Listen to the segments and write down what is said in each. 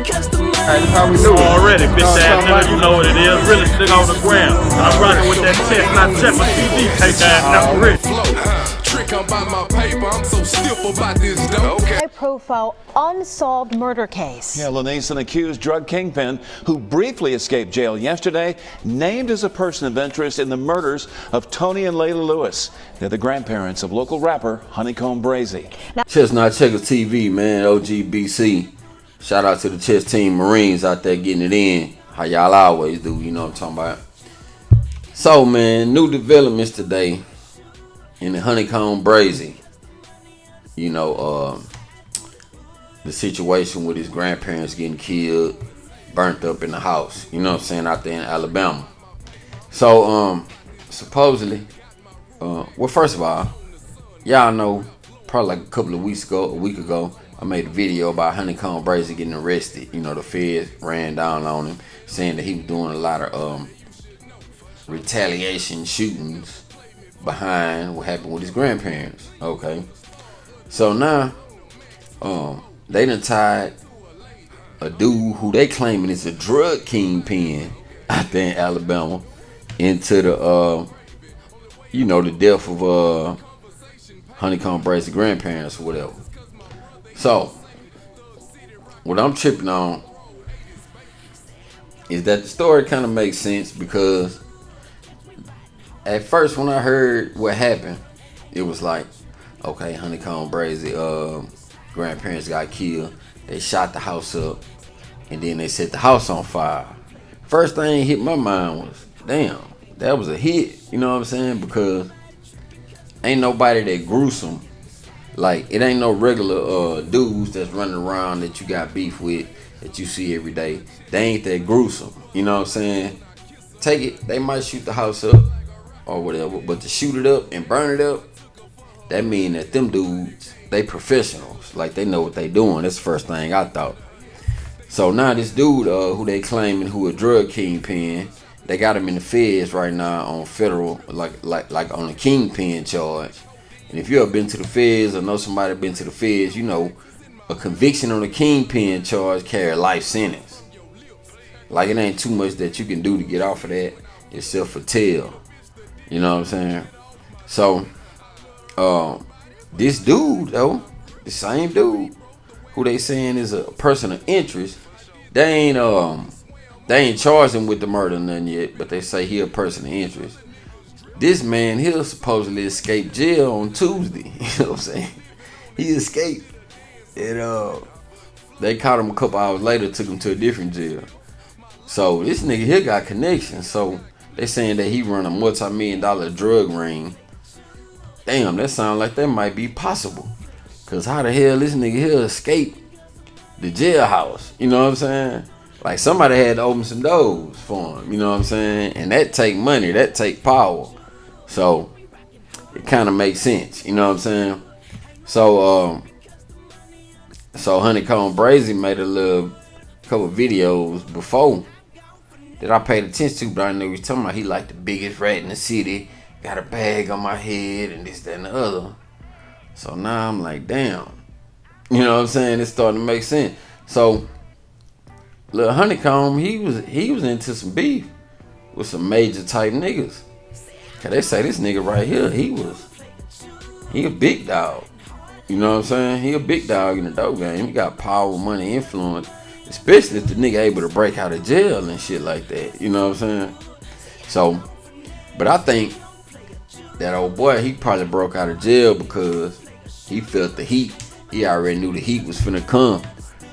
Hey, that's how we do it. Already, bitch ass nigga, you know what it is. Really nigga on the ground. I'm rocking with that chestnut checker TV, take that number rich. High-profile unsolved murder case. Yeah, Lenason accused drug kingpin who briefly escaped jail yesterday, named as a person of interest in the murders of Tony and Layla Lewis. They're the grandparents of local rapper Honeykomb Brazy. Chestnut Checker TV, man, OGBC. Shout out to the chess team Marines out there getting it in. How y'all always do, you know what I'm talking about. So, man, new developments today in the Honeykomb Brazy. You know, the situation with his grandparents getting killed, burnt up in the house. You know what I'm saying, out there in Alabama. So, supposedly, well, first of all, y'all know, probably like a week ago, I made a video about Honeykomb Brazy getting arrested. You know, the feds ran down on him, saying that he was doing a lot of retaliation shootings behind what happened with his grandparents. Okay, so now they done tied a dude who they claiming is a drug kingpin out there in Alabama into the you know, the death of Honeykomb Brazy grandparents or whatever. So what I'm tripping on is that the story kind of makes sense, because at first when I heard what happened, it was like, okay, Honeykomb Brazy grandparents got killed, they shot the house up, and then they set the house on fire. First thing hit my mind was, damn, that was a hit, you know what I'm saying? Because ain't nobody that gruesome. Like, it ain't no regular dudes that's running around that you got beef with, that you see every day. They ain't that gruesome, you know what I'm saying? Take it, they might shoot the house up or whatever, but to shoot it up and burn it up, that mean that them dudes, they professionals. Like, they know what they doing. That's the first thing I thought. So now this dude who they claiming who a drug kingpin, they got him in the feds right now on federal, like on a kingpin charge. And if you ever been to the feds or know somebody been to the feds, you know a conviction on a kingpin charge carry a life sentence. Like, it ain't too much that you can do to get off of that except for tail. You know what I'm saying? So this dude though, the same dude who they saying is a person of interest, they ain't charged him with the murder or nothing yet, but they say he a person of interest. This man, he'll supposedly escape jail on Tuesday. You know what I'm saying? He escaped. And they caught him a couple hours later, took him to a different jail. So this nigga here got connections. So they saying that he run a multi-million-dollar drug ring. Damn, that sounds like that might be possible. Cause how the hell this nigga here escaped the jailhouse? You know what I'm saying? Like, somebody had to open some doors for him. You know what I'm saying? And that take money, that take power. So it kind of makes sense, you know what I'm saying? So Honeykomb Brazy made a couple videos before that I paid attention to, but I knew he was talking about he like the biggest rat in the city, got a bag on my head and this, that, and the other. So now I'm like, damn, you know what I'm saying? It's starting to make sense. So Lil Honeykomb, he was into some beef with some major type niggas. Cause they say this nigga right here, he a big dog. You know what I'm saying? He a big dog in the dope game. He got power, money, influence. Especially if the nigga able to break out of jail and shit like that. You know what I'm saying? So, but I think that old boy, he probably broke out of jail because he felt the heat. He already knew the heat was finna come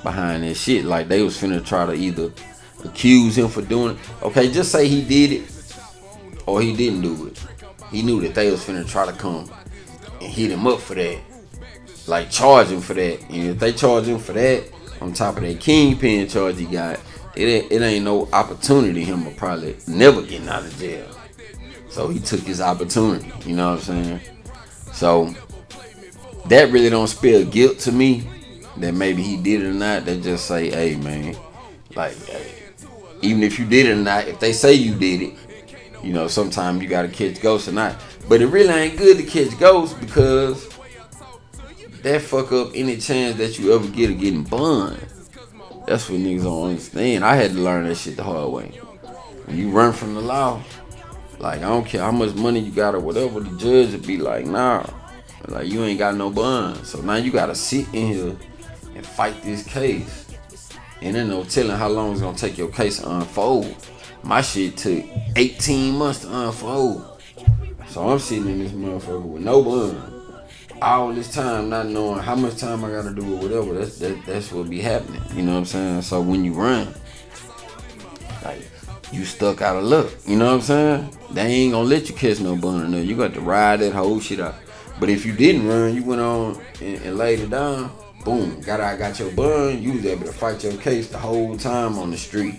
behind that shit. Like, they was finna try to either accuse him for doing it. Okay, just say he did it or he didn't do it. He knew that they was finna try to come and hit him up for that. Like, charge him for that. And if they charge him for that, on top of that kingpin charge he got, it ain't no opportunity him to probably never getting out of jail. So he took his opportunity, you know what I'm saying? So that really don't spell guilt to me, that maybe he did it or not. They just say, hey man, like, hey, even if you did it or not, if they say you did it, you know, sometimes you gotta catch ghosts or not. But it really ain't good to catch ghosts, because that fuck up any chance that you ever get of getting bond. That's what niggas don't understand. I had to learn that shit the hard way. When you run from the law, like, I don't care how much money you got or whatever, the judge would be like, nah, like, you ain't got no bond. So now you gotta sit in here and fight this case. And then no telling how long it's gonna take your case to unfold. My shit took 18 months to unfold. So I'm sitting in this motherfucker with no bond. All this time not knowing how much time I gotta do or whatever. That's what be happening. You know what I'm saying? So when you run, like, you stuck out of luck. You know what I'm saying? They ain't gonna let you catch no bun or nothing. You got to ride that whole shit out. But if you didn't run, you went on and laid it down, boom, got your bun, you was able to fight your case the whole time on the street.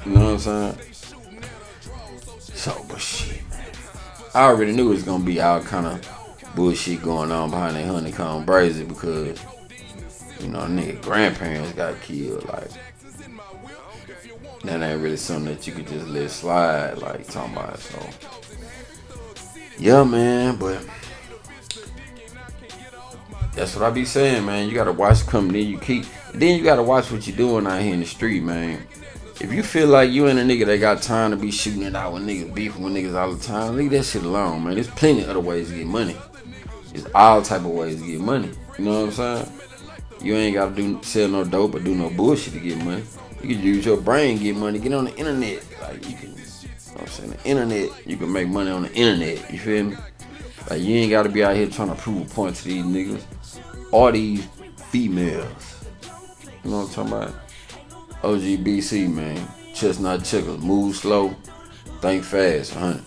You know what I'm saying? So, but shit, man. I already knew it was gonna be all kind of bullshit going on behind that Honeykomb Brazy because, you know, nigga grandparents got killed. Like, that ain't really something that you could just let slide, like, talking about. So, yeah, man, but that's what I be saying, man. You gotta watch the company you keep. Then you gotta watch what you doing out here in the street, man. If you feel like you ain't a nigga that got time to be shooting it out with niggas, beefing with niggas all the time, leave that shit alone, man. There's plenty of other ways to get money. There's all type of ways to get money. You know what I'm saying? You ain't gotta sell no dope or do no bullshit to get money. You can use your brain to get money. Get on the internet. Like, you can, you know what I'm saying? The internet, you can make money on the internet. You feel me? Like, you ain't gotta be out here trying to prove a point to these niggas or these females. You know what I'm talking about? OGBC, man. Chestnut checkers. Move slow. Think fast, 100.